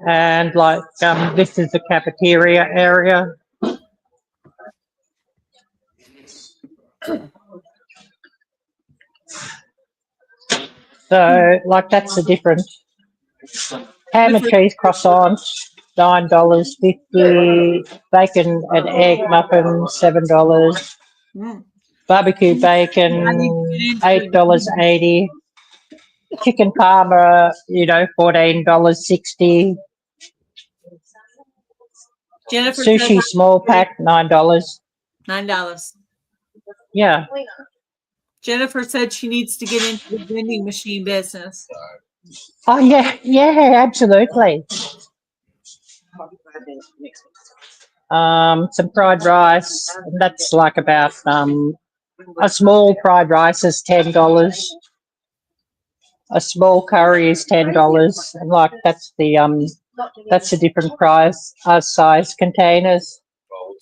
and like this is the cafeteria area. So, like, that's the different ham and cheese croissants, $9.50, bacon and egg muffins, $7, Mm. barbecue bacon, I need to get into it. $8.80, chicken parma, $14.60, Jennifer said sushi small pack, $9. $9. Yeah. Jennifer said she needs to get into the vending machine business. Oh yeah, absolutely. Some fried rice. That's like about a small fried rice is $10. A small curry is $10, and like that's the different price size containers.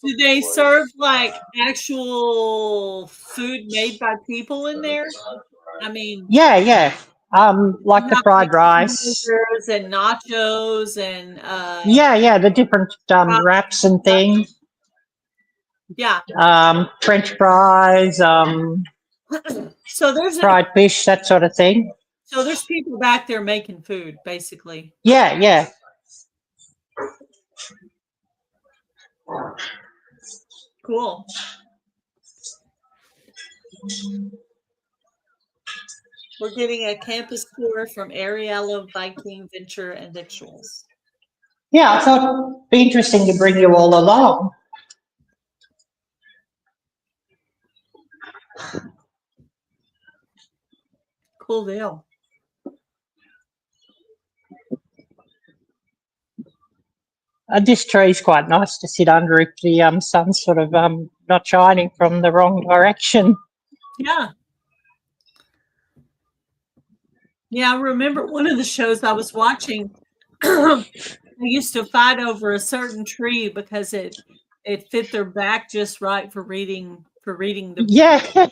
Do they serve like actual food made by people in there? I mean, Yeah. Like you the have like fried rice. hamburgers and nachos and Yeah, the different wraps and things. yeah. French fries, So there's fried fish, that sort of thing. so there's people back there making food, basically. Yeah. Cool. We're getting a campus tour from Arielle-Viking Venture and Victuals. Yeah, I thought it'd be interesting to bring you all along. Cool deal. This tree is quite nice to sit under if the sun's sort of not shining from the wrong direction. Yeah. Yeah, I remember one of the shows I was watching. They used to fight over a certain tree because it fit their back just right for reading the Yeah, stuff.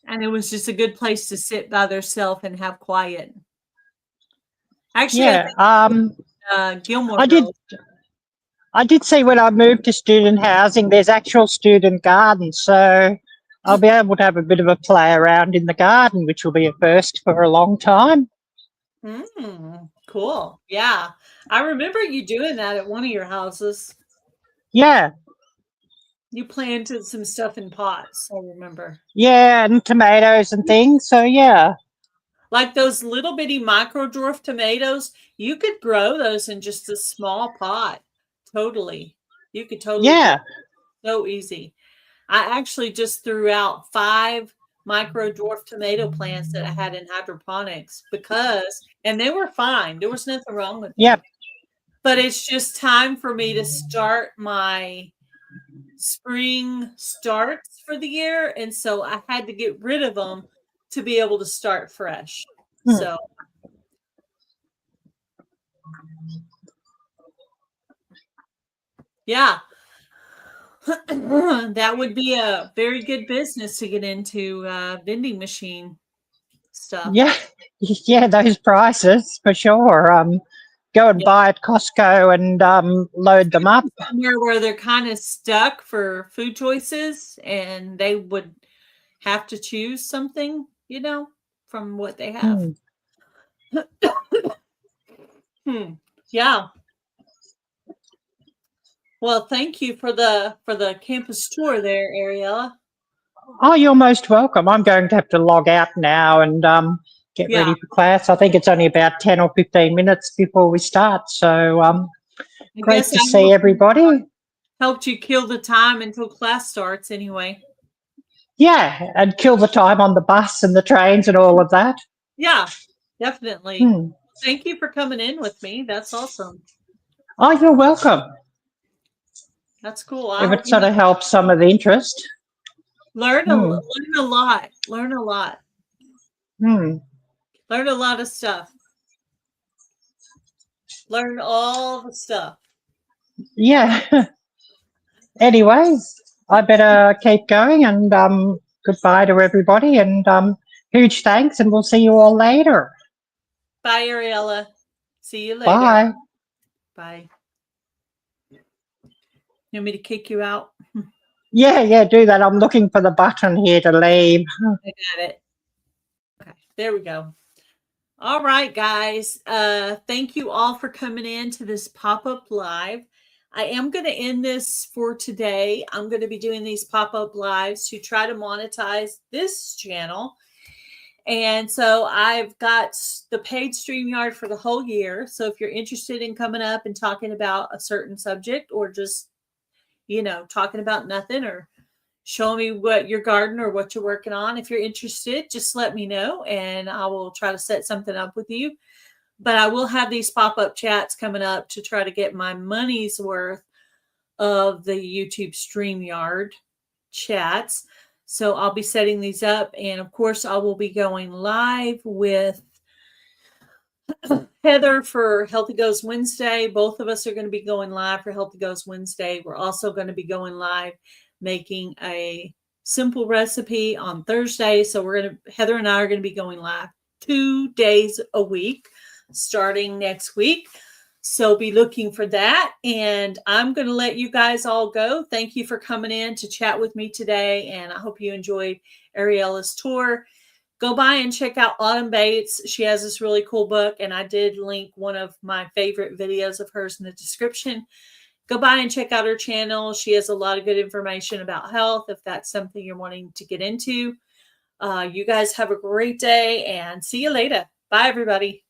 And it was just a good place to sit by themselves and have quiet. Actually, yeah. I think Gilmore I did. Girls. I did see when I moved to student housing, there's actual student gardens, so I'll be able to have a bit of a play around in the garden, which will be a first for a long time. Cool. Yeah. I remember you doing that at one of your houses. Yeah, You planted some stuff in pots, I remember. yeah, and tomatoes and things. So yeah, Like those little bitty micro dwarf tomatoes, you could grow those in just a small pot. Totally. You could totally grow yeah, so easy. I actually just threw out 5 micro dwarf tomato plants that I had in hydroponics and they were fine. There was nothing wrong with them. yep, But it's just time for me to start my spring starts for the year, and so I had to get rid of them to be able to start fresh. So yeah. That would be a very good business to get into, vending machine stuff. Yeah, yeah, those prices for sure. Go and buy at Costco and load them up. Somewhere where they're kind of stuck for food choices and they would have to choose something, from what they have. Yeah. Well, thank you for the campus tour there, Arielle. Oh, you're most welcome. I'm going to have to log out now and get ready for class. I think it's only about 10 or 15 minutes before we start. So great to see everybody. Helped you kill the time until class starts anyway. Yeah, and kill the time on the bus and the trains and all of that. Yeah, definitely. Thank you for coming in with me. That's awesome. Oh, you're welcome. That's cool. If it sort of helps some of the interest. Learn a lot. Learn a lot. Learn a lot of stuff. Learn all the stuff. Yeah. Anyways, I better keep going and goodbye to everybody and huge thanks and we'll see you all later. Bye, Ariella. See you later. Bye. Bye. You want me to kick you out? Yeah, do that. I'm looking for the button here to leave. I got it. Okay, there we go. All right, guys. Thank you all for coming in to this pop-up live. I am going to end this for today. I'm going to be doing these pop-up lives to try to monetize this channel. And so I've got the paid StreamYard for the whole year. So if you're interested in coming up and talking about a certain subject or just, talking about nothing or showing me what your garden or what you're working on, if you're interested, just let me know and I will try to set something up with you. But I will have these pop-up chats coming up to try to get my money's worth of the YouTube StreamYard chats. So I'll be setting these up. And of course, I will be going live with Heather for Healthy Goes Wednesday. Both of us are going to be going live for Healthy Goes Wednesday. We're also going to be going live making a simple recipe on Thursday. So Heather and I are going to be going live 2 days a week starting next week. So be looking for that. And I'm going to let you guys all go. Thank you for coming in to chat with me today. And I hope you enjoyed Ariella's tour. Go by and check out Autumn Bates. She has this really cool book. And I did link one of my favorite videos of hers in the description. Go by and check out her channel. She has a lot of good information about health if that's something you're wanting to get into. You guys have a great day and see you later. Bye, everybody.